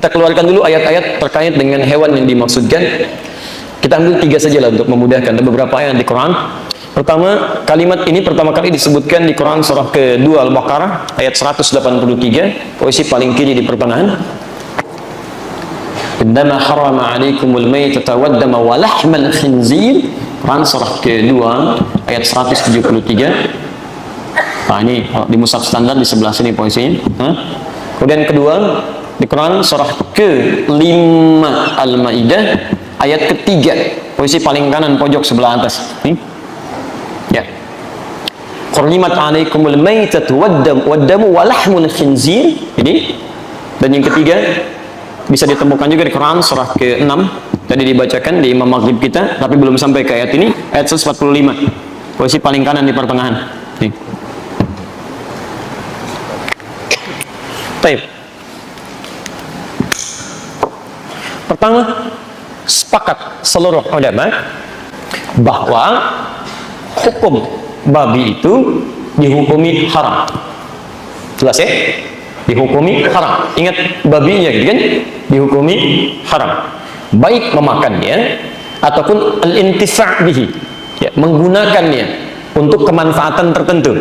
kita keluarkan dulu ayat-ayat terkait dengan hewan yang dimaksudkan. Kita ambil 3 saja lah untuk memudahkan. Ada beberapa ayat di Quran. Pertama, kalimat ini pertama kali disebutkan di Quran surah kedua Al-Baqarah ayat 183, posisi paling kiri di pertengahan. Innama harrama 'alaikumul maytata waddama wa lahmal khinzir. Quran surah kedua ayat 173. Nah, ini di mushaf standar di sebelah sini posisinya. Kemudian kedua di Quran surah ke-5 Al-Maidah ayat ketiga, posisi paling kanan pojok sebelah atas. Ya. Hurrimat 'alaikumul maitatu waddamu wa lahmul khinzir. Jadi, dan yang ketiga bisa ditemukan juga di Quran surah ke-6 tadi dibacakan di Imam Maghrib kita, tapi belum sampai ke ayat ini, ayat 145. Posisi paling kanan di pertengahan. Nih. Baik. Pertama, sepakat seluruh ulama bahwa hukum babi itu dihukumi haram. Jelas ya? Dihukumi haram. Ingat babinya kan? Dihukumi haram. Baik memakannya ataupun al-intifa' bihi. Ya, menggunakannya untuk kemanfaatan tertentu.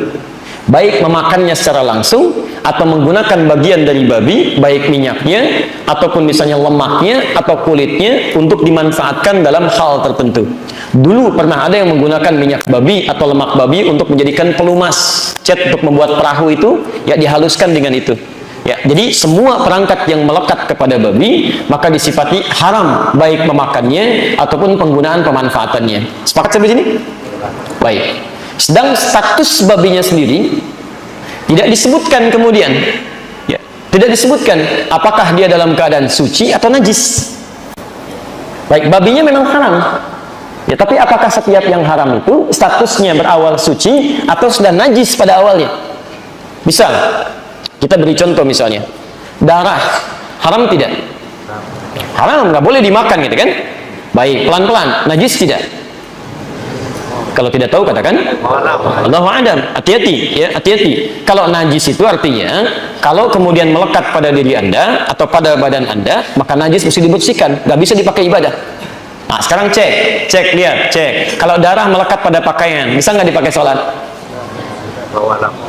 Baik memakannya secara langsung atau menggunakan bagian dari babi, baik minyaknya ataupun misalnya lemaknya atau kulitnya untuk dimanfaatkan dalam hal tertentu. Dulu pernah ada yang menggunakan minyak babi atau lemak babi untuk menjadikan pelumas, cat untuk membuat perahu itu, ya dihaluskan dengan itu. Ya, jadi semua perangkat yang melekat kepada babi maka disifati haram, baik memakannya ataupun penggunaan pemanfaatannya. Sepakat sampai sini? Baik. Sedang status babinya sendiri tidak disebutkan kemudian, ya, tidak disebutkan apakah dia dalam keadaan suci atau najis. Baik, babinya memang haram, ya, tapi apakah setiap yang haram itu statusnya berawal suci atau sudah najis pada awalnya? Misal, kita beri contoh misalnya, darah haram tidak? Haram, nggak boleh dimakan gitu kan? Baik, pelan-pelan, najis tidak? Kalau tidak tahu katakan Allahu a'lam. Hati-hati ya, hati-hati. Kalau najis itu artinya kalau kemudian melekat pada diri Anda atau pada badan Anda, maka najis mesti dibersihkan, nggak bisa dipakai ibadah. Nah, sekarang cek lihat, cek. Kalau darah melekat pada pakaian, bisa nggak dipakai sholat?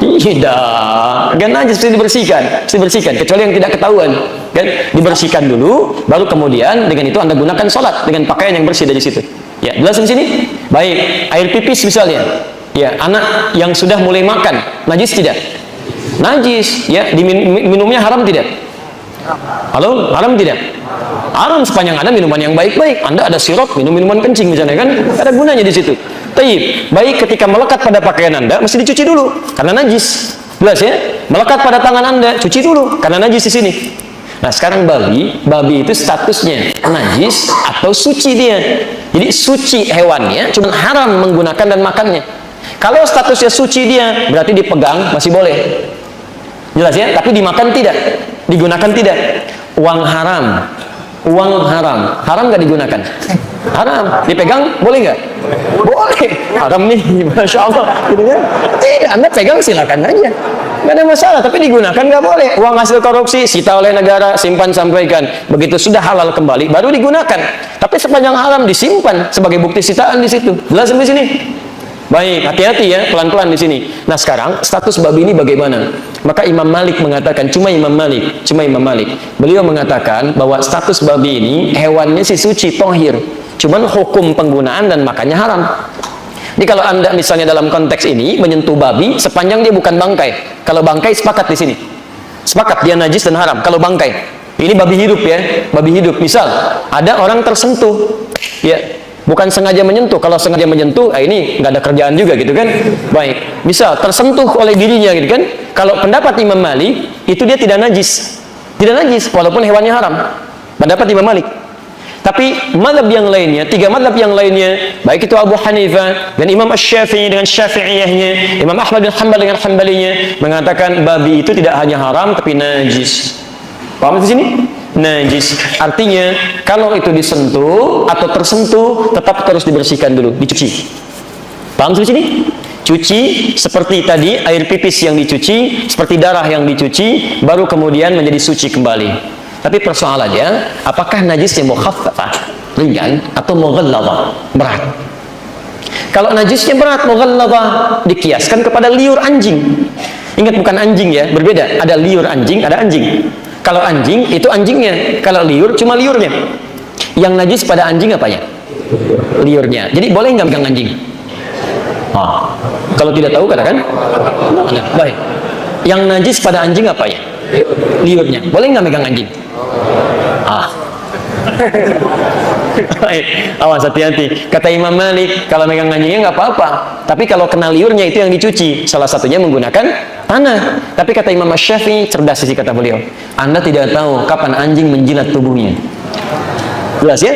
Tidak, kan najis mesti dibersihkan, kecuali yang tidak ketahuan, kan dibersihkan dulu, baru kemudian dengan itu Anda gunakan sholat dengan pakaian yang bersih dari situ. Ya, jelas di sini. Baik, air pipis misalnya. Ya, anak yang sudah mulai makan, najis tidak? Najis, ya, minumnya haram tidak? Halo, haram tidak? Haram sepanjang ada minuman yang baik-baik. Anda ada sirup, minum minuman kencing misalnya kan, ada gunanya di situ. Taib, baik ketika melekat pada pakaian Anda mesti dicuci dulu karena najis. Jelas ya? Melekat pada tangan Anda, cuci dulu karena najis di sini. Nah, sekarang babi itu statusnya najis atau suci dia. Jadi suci hewannya, cuma haram menggunakan dan makannya. Kalau statusnya suci dia, berarti dipegang masih boleh. Jelas ya? Tapi dimakan tidak, digunakan tidak. Uang haram, haram nggak digunakan? Haram, dipegang boleh nggak? Boleh. Haram nih, masya Allah, gitu kan? Anda pegang silakan aja, nggak ada masalah. Tapi digunakan nggak boleh. Uang hasil korupsi sita oleh negara, simpan sampaikan. Begitu sudah halal kembali, baru digunakan. Tapi sepanjang haram disimpan sebagai bukti sitaan di situ. Jelas sampai sini? Baik, hati-hati ya, pelan-pelan di sini. Nah, sekarang status babi ini bagaimana? Maka Imam Malik mengatakan, cuma Imam Malik. Beliau mengatakan bahwa status babi ini hewannya sih suci, tohir. Cuman hukum penggunaan dan makannya haram. Jadi kalau Anda misalnya dalam konteks ini menyentuh babi sepanjang dia bukan bangkai. Kalau bangkai sepakat di sini. Sepakat dia najis dan haram. Kalau bangkai, ini babi hidup ya, babi hidup. Misal ada orang tersentuh, ya, bukan sengaja menyentuh. Kalau sengaja menyentuh, ini nggak ada kerjaan juga gitu kan. Baik, misal tersentuh oleh dirinya gitu kan. Kalau pendapat Imam Malik itu dia tidak najis, walaupun hewannya haram. Pendapat Imam Malik. Tapi mazhab yang lainnya, 3 mazhab yang lainnya, baik itu Abu Hanifah dan Imam Asy-Syafi'i dengan Syafi'iyahnya, Imam Ahmad bin Hanbal dengan Hanbalinya, mengatakan babi itu tidak hanya haram tapi najis. Paham di sini? Najis. Artinya kalau itu disentuh atau tersentuh tetap terus dibersihkan dulu, dicuci. Paham di sini? Cuci seperti tadi air pipis yang dicuci, seperti darah yang dicuci, baru kemudian menjadi suci kembali. Tapi persoalannya, apakah najisnya mukhaffafah, ringan, atau mughalladhah, berat? Kalau najisnya berat, mughalladhah, dikiaskan kepada liur anjing. Ingat, bukan anjing ya, berbeda. Ada liur anjing, ada anjing. Kalau anjing, itu anjingnya. Kalau liur, cuma liurnya. Yang najis pada anjing apanya? Liurnya. Jadi boleh nggak pegang anjing? Kalau tidak tahu katakan. Baik. Yang najis pada anjing apa ya? Liurnya. Boleh nggak megang anjing? Baik. Awas, hati-hati. Kata Imam Malik, kalau megang anjingnya nggak apa-apa. Tapi kalau kena liurnya itu yang dicuci. Salah satunya menggunakan tanah. Tapi kata Imam Syafi'i, cerdas sih kata beliau. Anda tidak tahu kapan anjing menjilat tubuhnya. Jelas ya?